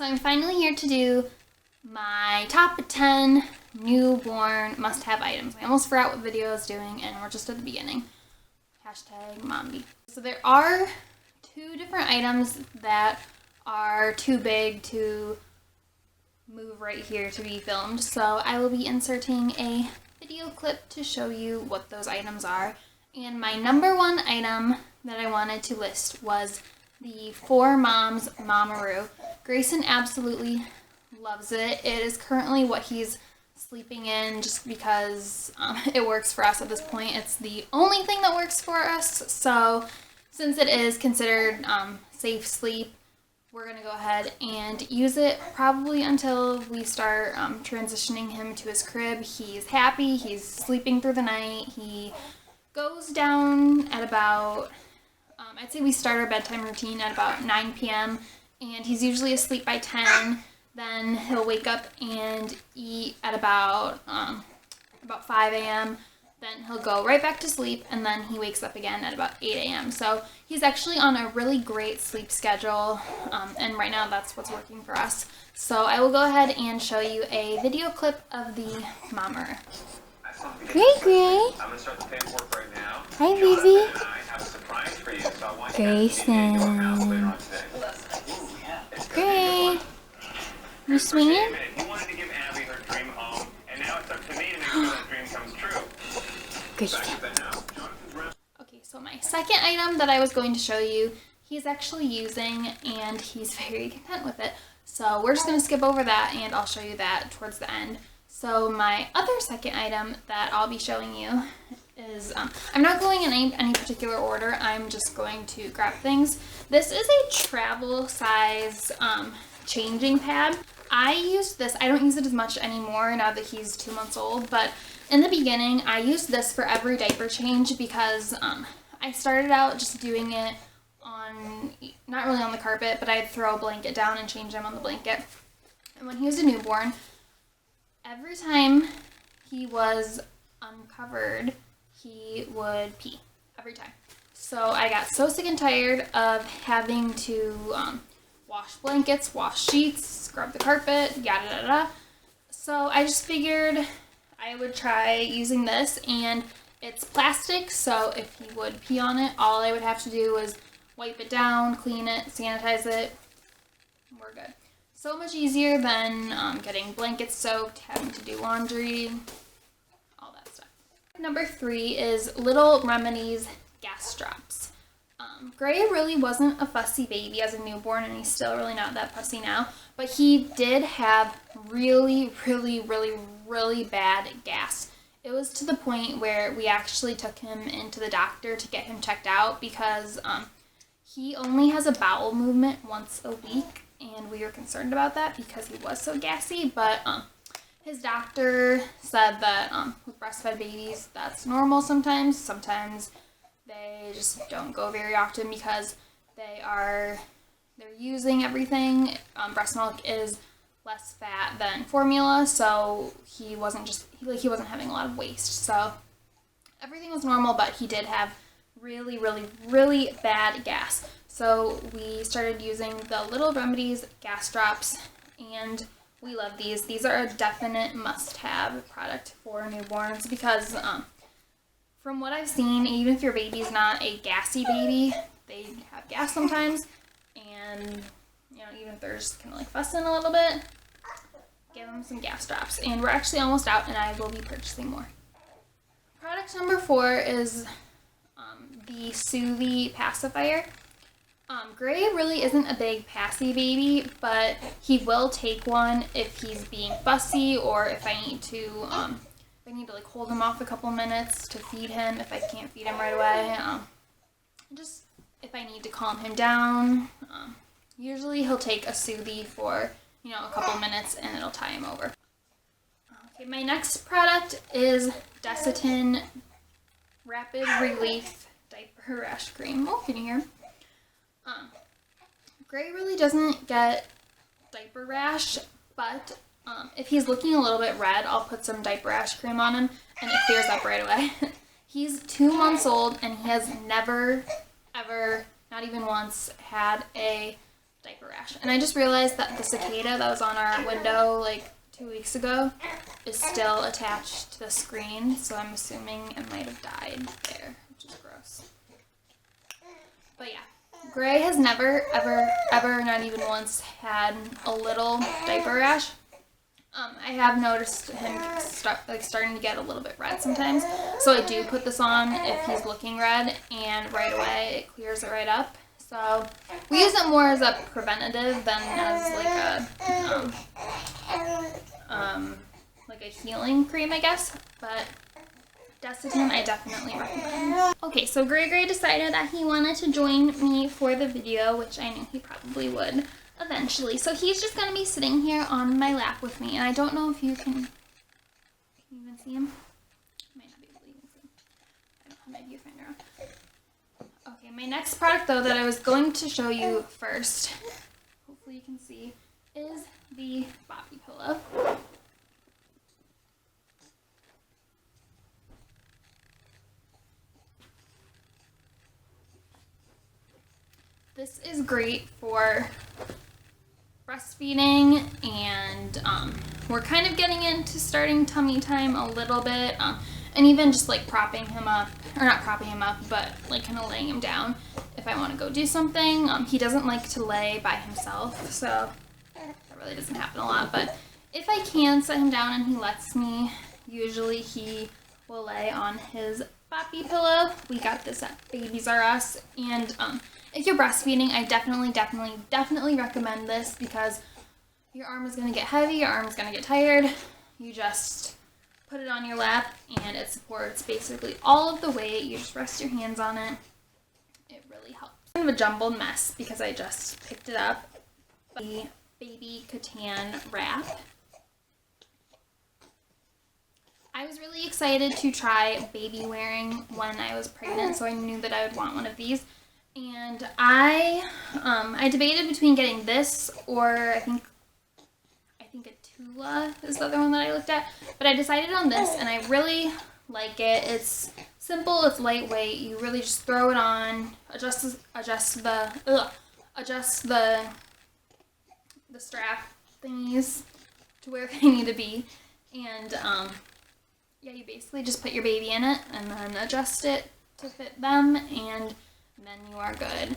I'm finally here to do my top 10 newborn must-have items. I almost forgot what video I was doing, and we're just at the beginning. Hashtag mommy. So there are 2 different items that are too big to move right here to be filmed. So I will be inserting a video clip to show you what those items are. And my number 1 item that I wanted to list was the 4Moms Mamaroo. Grayson absolutely loves it. It is currently what he's sleeping in just because it works for us at this point. It's the only thing that works for us. So since it is considered safe sleep, we're going to go ahead and use it probably until we start transitioning him to his crib. He's happy. He's sleeping through the night. He goes down at about, I'd say we start our bedtime routine at about 9 p.m. and he's usually asleep by 10. Then he'll wake up and eat at about 5 a.m. Then he'll go right back to sleep, and then he wakes up again at about 8 a.m. So he's actually on a really great sleep schedule, and right now that's what's working for us. So I will go ahead and show you a video clip of the Mamaroo. Gray. I'm going to start the paperwork right now. Hi, baby. I have a surprise for you, so I want Grayson. Gray. You swinging? He wanted to give Abby her dream home, and now it's up to me to make sure that dream comes true. Okay, so my second item that I was going to show you, he's actually using, and he's very content with it. So we're just going to skip over that, and I'll show you that towards the end. So my other second item that I'll be showing you is, I'm not going in any particular order, I'm just going to grab things. This is a travel size changing pad. I used this, I don't use it as much anymore now that he's 2 months old, but in the beginning I used this for every diaper change because I started out just doing it on, not really on the carpet, but I'd throw a blanket down and change him on the blanket. And when he was a newborn, every time he was uncovered, he would pee. Every time. So I got so sick and tired of having to wash blankets, wash sheets, scrub the carpet, yada yada yada. So I just figured I would try using this, and it's plastic, so if he would pee on it, all I would have to do was wipe it down, clean it, sanitize it, and we're good. So much easier than getting blankets soaked, having to do laundry, all that stuff. Number 3 is Little Remedies gas drops. Gray really wasn't a fussy baby as a newborn, and he's still really not that fussy now, but he did have really bad gas. It was to the point where we actually took him into the doctor to get him checked out because he only has a bowel movement once a week, and we were concerned about that because he was so gassy, but his doctor said that with breastfed babies, that's normal sometimes. Sometimes they just don't go very often because they're using everything. Breast milk is less fat than formula, so he wasn't having a lot of waste. So everything was normal, but he did have really bad gas. So we started using the Little Remedies gas drops, and we love these. These are a definite must-have product for newborns because from what I've seen, even if your baby's not a gassy baby, they have gas sometimes, and even if they're just kind of like fussing a little bit, give them some gas drops. And we're actually almost out, and I will be purchasing more. Product number 4 is the Soothie pacifier. Gray really isn't a big passy baby, but he will take one if he's being fussy, or if I need to like hold him off a couple minutes to feed him if I can't feed him right away. Just if I need to calm him down. Usually he'll take a Soothie for a couple minutes, and it'll tie him over. Okay, my next product is Desitin Rapid Relief Diaper Rash Cream. Oh, can you hear? Gray really doesn't get diaper rash, but if he's looking a little bit red, I'll put some diaper rash cream on him, and it clears up right away. He's 2 months old, and he has never, ever, not even once, had a diaper rash. trash. And I just realized that the cicada that was on our window like 2 weeks ago is still attached to the screen, so I'm assuming it might have died there, which is gross. But yeah, Gray has never, ever, not even once had a little diaper rash. I have noticed him starting to get a little bit red sometimes, so I do put this on if he's looking red, and right away it clears it right up. So we use it more as a preventative than as like a healing cream, I guess. But Desitin, I definitely recommend. Okay, so Gray decided that he wanted to join me for the video, which I knew he probably would eventually. So he's just going to be sitting here on my lap with me, and I don't know if you can even see him. I might not be able to even see him. I don't have my viewfinder on. Okay, my next product though that I was going to show you first, hopefully you can see, is the Bobby pillow. This is great for breastfeeding, and we're kind of getting into starting tummy time a little bit, and even just like propping him up, or not propping him up, but like kind of laying him down if I want to go do something. He doesn't like to lay by himself, so that really doesn't happen a lot, but if I can set him down and he lets me, usually he will lay on his Boppy pillow. We got this at Babies R Us, and if you're breastfeeding, I definitely recommend this, because your arm is going to get heavy, your arm is going to get tired. You just put it on your lap and it supports basically all of the weight. You just rest your hands on it. It really helps. Kind of a jumbled mess because I just picked it up. The baby Catan wrap. I was really excited to try baby wearing when I was pregnant, so I knew that I would want one of these. And I debated between getting this or I think a Tula is the other one that I looked at, but I decided on this, and I really like it. It's simple, it's lightweight. You really just throw it on, adjust the strap thingies to where they need to be, and yeah, you basically just put your baby in it and then adjust it to fit them, and then you are good.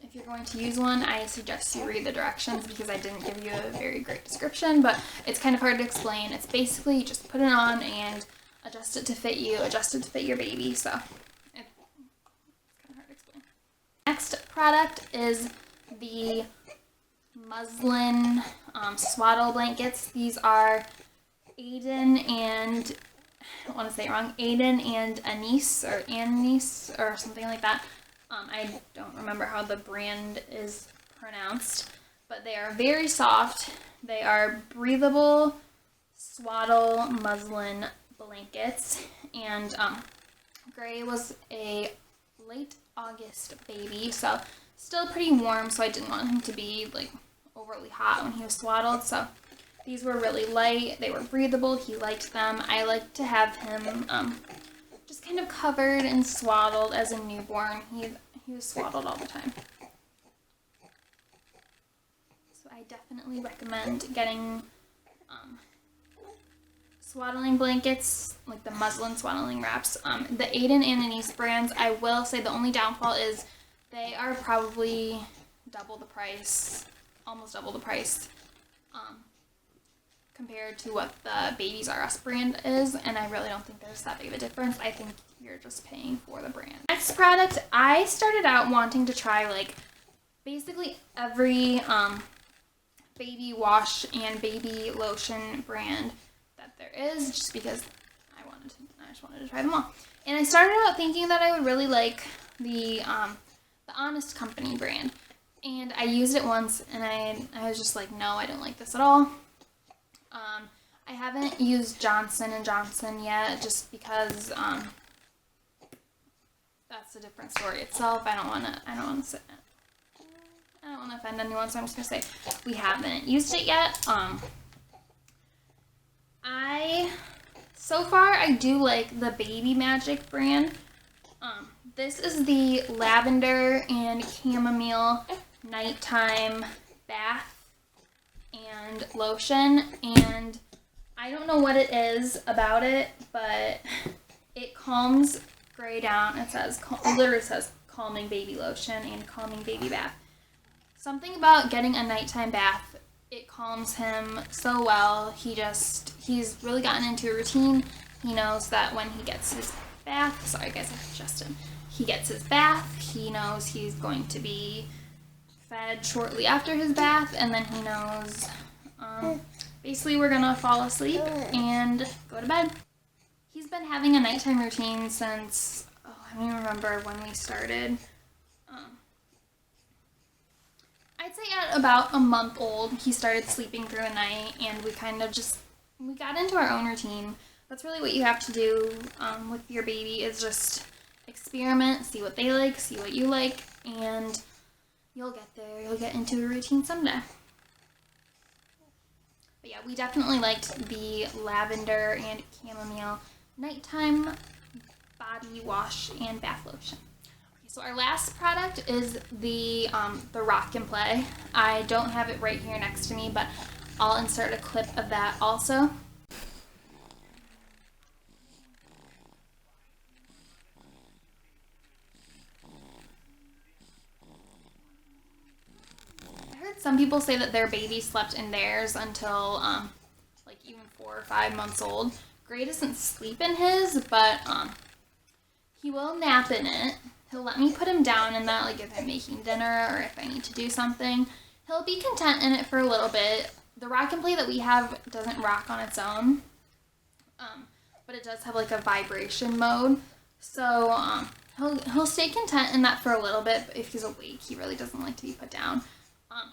If you're going to use one, I suggest you read the directions, because I didn't give you a very great description, but it's kind of hard to explain. It's basically you just put it on and adjust it to fit you, adjust it to fit your baby, so it's kind of hard to explain. Next product is the muslin swaddle blankets. These are Aiden and, I don't want to say it wrong, Aiden and Anise or something like that. I don't remember how the brand is pronounced, but they are very soft. They are breathable swaddle muslin blankets, and Gray was a late August baby, so still pretty warm, so I didn't want him to be like overly hot when he was swaddled, so these were really light. They were breathable. He liked them. I like to have him just kind of covered and swaddled as a newborn. He was swaddled all the time. So I definitely recommend getting swaddling blankets, like the muslin swaddling wraps. The Aiden and Anise brands, I will say the only downfall is they are probably double the price, almost double the price, compared to what the Babies R Us brand is, and I really don't think there's that big of a difference. I think you're just paying for the brand. Next product, I started out wanting to try like basically every baby wash and baby lotion brand that there is, just because I just wanted to try them all. And I started out thinking that I would really like the Honest Company brand, and I used it once, and I was just like, no, I don't like this at all. I haven't used Johnson & Johnson yet, just because that's a different story itself. I don't want to offend anyone, so I'm just gonna say we haven't used it yet. So far I do like the Baby Magic brand. This is the lavender and chamomile nighttime bath and lotion, and I don't know what it is about it, but it calms Gray down. It literally says calming baby lotion and calming baby bath. Something about getting a nighttime bath, it calms him so well. He's really gotten into a routine. He knows that when he gets his bath, sorry guys, I adjusted. He gets his bath, he knows he's going to be fed shortly after his bath, and then he knows, basically we're gonna fall asleep and go to bed. He's been having a nighttime routine since, I don't even remember when we started. I'd say at about a month old, he started sleeping through a night, and we got into our own routine. That's really what you have to do with your baby, is just experiment, see what they like, see what you like, and you'll get there. You'll get into a routine someday. But yeah, we definitely liked the lavender and chamomile nighttime body wash and bath lotion. Okay, so our last product is the Rock and Play. I don't have it right here next to me, but I'll insert a clip of that also. I heard some people say that their baby slept in theirs until like even 4 or 5 months old. Gray doesn't sleep in his, but he will nap in it. He'll let me put him down in that, like if I'm making dinner or if I need to do something. He'll be content in it for a little bit. The Rock and Play that we have doesn't rock on its own, but it does have like a vibration mode. So he'll stay content in that for a little bit, but if he's awake, he really doesn't like to be put down.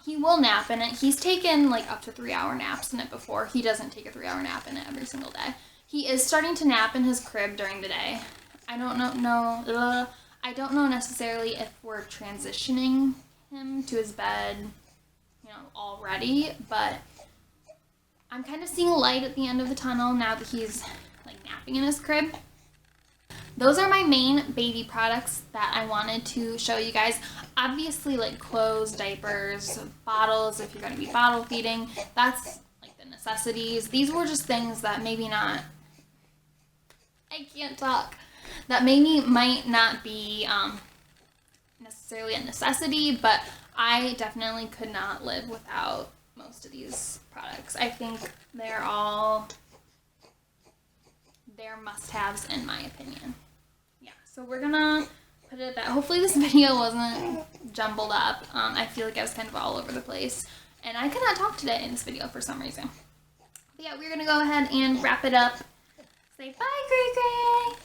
He will nap in it. He's taken like up to 3-hour naps in it before. He doesn't take a 3-hour nap in it every single day. He is starting to nap in his crib during the day. I don't know necessarily if we're transitioning him to his bed, already, but I'm kind of seeing a light at the end of the tunnel now that he's like napping in his crib. Those are my main baby products that I wanted to show you guys. Obviously, like clothes, diapers, bottles, if you're going to be bottle feeding, that's like the necessities. These were just things that maybe not, I can't talk, that maybe might not be necessarily a necessity, but I definitely could not live without most of these products. I think they're must-haves in my opinion. Yeah, so we're gonna put it at that. Hopefully this video wasn't jumbled up. I feel like I was kind of all over the place, and I could not talk today in this video for some reason. But yeah, we're gonna go ahead and wrap it up. Say bye, Gray Gray!